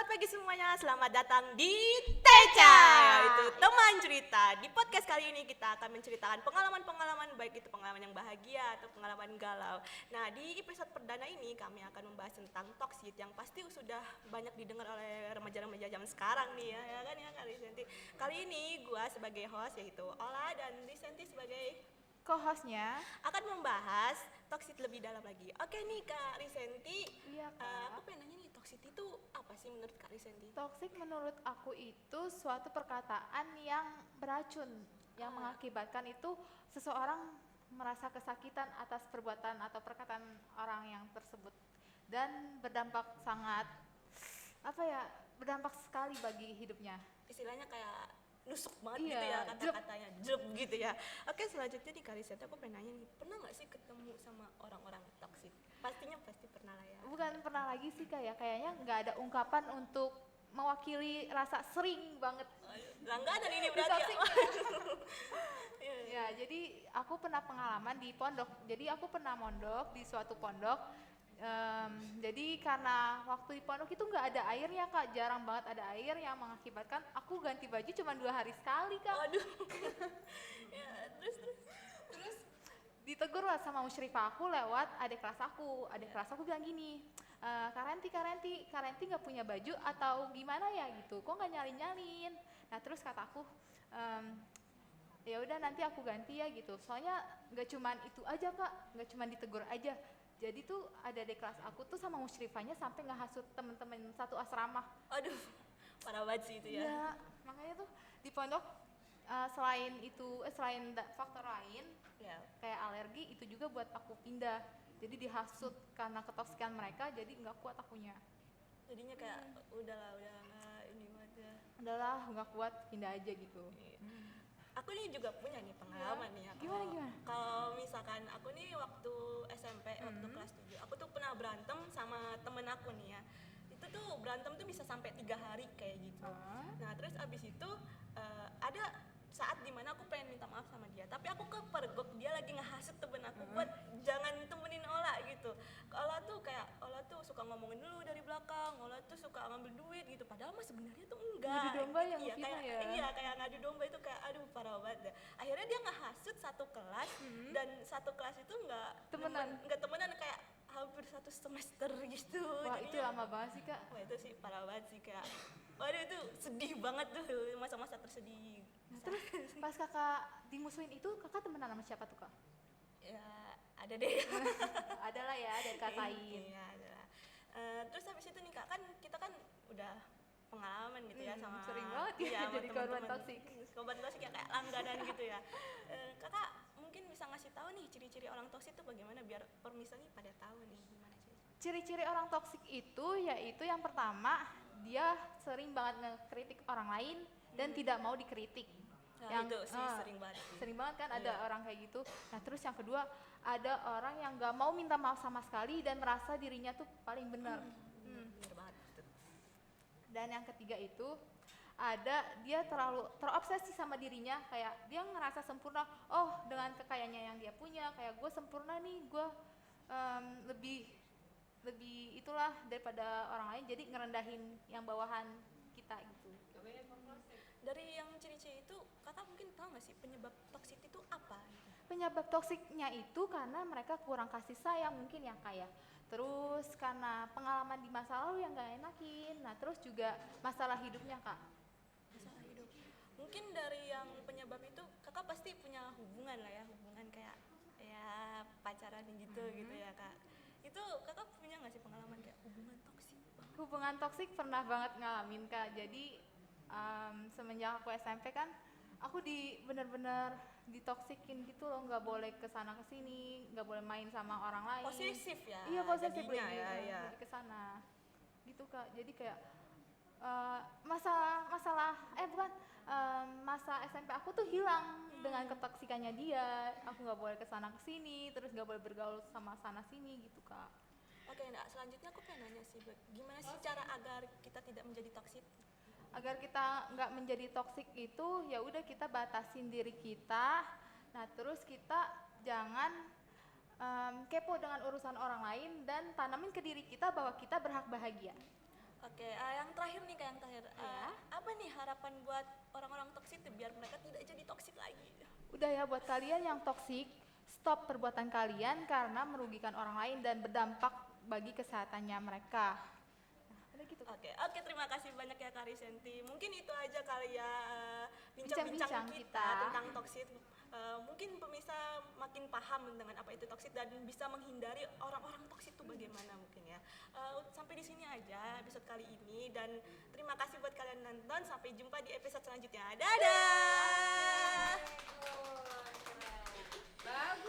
pagi semuanya, selamat datang di Teca, yaitu teman cerita. Di podcast kali ini kita akan menceritakan pengalaman-pengalaman, baik itu pengalaman yang bahagia atau pengalaman galau. Nah, di episode perdana ini kami akan membahas tentang toxic yang pasti sudah banyak didengar oleh remaja-remaja zaman sekarang nih ya kan ya Kak Risenti. Kali ini gua sebagai host yaitu Ola dan Risenti sebagai Co-hostnya. akan membahas toxic lebih dalam lagi. Oke nih Kak Risenti, Iya, Kak. aku pengen nanya nih, toxic itu apa sih menurut Kak Risenti? Toxic menurut aku itu suatu perkataan yang beracun, yang mengakibatkan itu seseorang merasa kesakitan atas perbuatan atau perkataan orang yang tersebut dan berdampak sangat berdampak sekali bagi hidupnya. Istilahnya kayak nusuk banget Iya, gitu ya jep. kata-katanya, jep gitu ya. Oke, selanjutnya nih Kak Risenti, aku pengen nanya nih, pernah nggak sih ketemu sama orang-orang toxic? Pastinya pasti pernah lah ya. Bukan pernah lagi sih kayaknya nggak ada ungkapan untuk mewakili rasa sering banget. Langganan ini berarti ya. Ya, jadi aku pernah pengalaman di pondok. Jadi aku pernah mondok di suatu pondok. Jadi karena waktu di pondok itu nggak ada airnya Kak, jarang banget ada air yang mengakibatkan aku ganti baju cuma 2 hari sekali Kak. Waduh. Ya, terus. Terus ditegur lah sama musyrifah aku lewat adik kelas aku. Adik kelas aku bilang gini, Karenti nggak punya baju atau gimana ya gitu? Kok nggak nyalin? Nah terus kata aku, ya udah nanti aku ganti ya gitu. Soalnya nggak cuman itu aja Kak, nggak cuman ditegur aja. Jadi tuh ada di kelas aku tuh sama musyrifahnya sampai ngehasut temen-temen satu asrama. Aduh, parah banget sih itu ya. Iya, makanya tuh di pondok selain faktor lain Ya, kayak alergi itu juga buat aku pindah. Jadi dihasut karena ketoksikan mereka, jadi nggak kuat akunya. jadinya kayak udahlah, udah nggak ini banget ya. Udahlah nggak kuat, pindah aja gitu. Aku nih juga punya nih pengalaman nih ya. Gimana? Kalau misalkan aku nih waktu SMP, waktu kelas 7, aku tuh pernah berantem sama temen aku nih ya. Itu tuh berantem tuh bisa sampai 3 hari kayak gitu. Nah terus abis itu ada saat dimana aku pengen minta maaf sama dia, tapi aku kepergok dia lagi ngehasut temen aku buat jangan temenin Ola gitu. Ola tuh suka ngomongin dulu dari belakang, Ola tuh suka ngambil duit gitu, padahal mah sebenarnya tuh enggak. Ngadu domba yang Iya, ngefitnah ya? Iya, kayak ngadu domba itu kayak aduh parah banget dah. Akhirnya dia ngehasut satu kelas dan satu kelas itu nggak temenan kayak hampir 1 semester gitu. Wah Jadinya, itu lama banget sih Kak. wah itu sih parah banget sih kayak waduh itu sedih banget tuh, masa-masa tersedih. Nah, terus pas kakak dimusuhin itu kakak temenan sama siapa tuh Kak? Ya ada deh. Adalah ya, ada katain. Iya ada lah. Terus habis itu nih Kak, kan kita kan udah pengalaman gitu ya sama Sering banget ya iya, sama jadi korban teman-teman. toksik. Korban toksik ya kayak langganan gitu ya. Kakak mungkin bisa ngasih tahu nih ciri-ciri orang toksik itu bagaimana biar permisa nih pada tahu nih gimana sih. Ciri-ciri orang toksik itu yaitu yang pertama dia sering banget ngekritik orang lain dan tidak mau dikritik. Nah, itu sih sering banget. Sering banget kan ada Iya. orang kayak gitu. Nah terus yang kedua ada orang yang nggak mau minta maaf sama sekali dan merasa dirinya tuh paling benar. Bener banget tuh. Dan yang ketiga itu ada dia terlalu terobsesi sama dirinya, kayak dia ngerasa sempurna. Oh dengan kekayaannya yang dia punya, kayak gue sempurna nih, gue lebih itulah daripada orang lain, jadi ngerendahin yang bawahan kita gitu. Dari yang ciri-ciri itu kakak mungkin tahu nggak sih penyebab toksik itu apa gitu? Penyebab toksiknya itu karena mereka kurang kasih sayang mungkin ya kayak. Terus karena pengalaman di masa lalu yang gak enakin. Nah terus juga masalah hidupnya Kak. Masalah hidup. Mungkin dari yang penyebab itu kakak pasti punya hubungan lah ya, hubungan kayak ya pacaran gitu gitu ya Kak. Itu kakak punya nggak sih pengalaman kayak hubungan toksik banget? Hubungan toksik pernah banget ngalamin Kak. Jadi semenjak aku SMP kan aku bener-bener ditoksikin gitu loh, nggak boleh kesana kesini, nggak boleh main sama orang lain. Posesif ya. Iya posesif jadinya lagi ya, ya. jadi kesana gitu Kak. Jadi kayak masa SMP aku tuh hilang dengan ketoksikannya dia. Aku nggak boleh kesana kesini, terus nggak boleh bergaul sama sana sini gitu Kak. Oke, nah selanjutnya aku pengen nanya sih, gimana sih cara agar kita tidak menjadi toksik? Agar kita nggak menjadi toksik itu ya udah kita batasin diri kita. Nah terus kita jangan kepo dengan urusan orang lain dan tanamin ke diri kita bahwa kita berhak bahagia. Oke, yang terakhir nih Kak, yang terakhir. Ya. Apa nih harapan buat orang-orang toksik biar mereka tidak jadi toksik lagi? Udah ya, buat kalian yang toksik, stop perbuatan kalian karena merugikan orang lain dan berdampak bagi kesehatannya mereka. Nah, udah gitu. Oke, terima kasih banyak ya Kak Risenti. Mungkin itu aja kali ya bincang-bincang Bincang-bincang kita kita. tentang toksik. Mungkin pemirsa makin paham dengan apa itu toksik dan bisa menghindari orang-orang toksik itu bagaimana mungkin ya. Sampai di sini aja episode kali ini dan terima kasih buat kalian nonton. Sampai jumpa di episode selanjutnya. Dadah.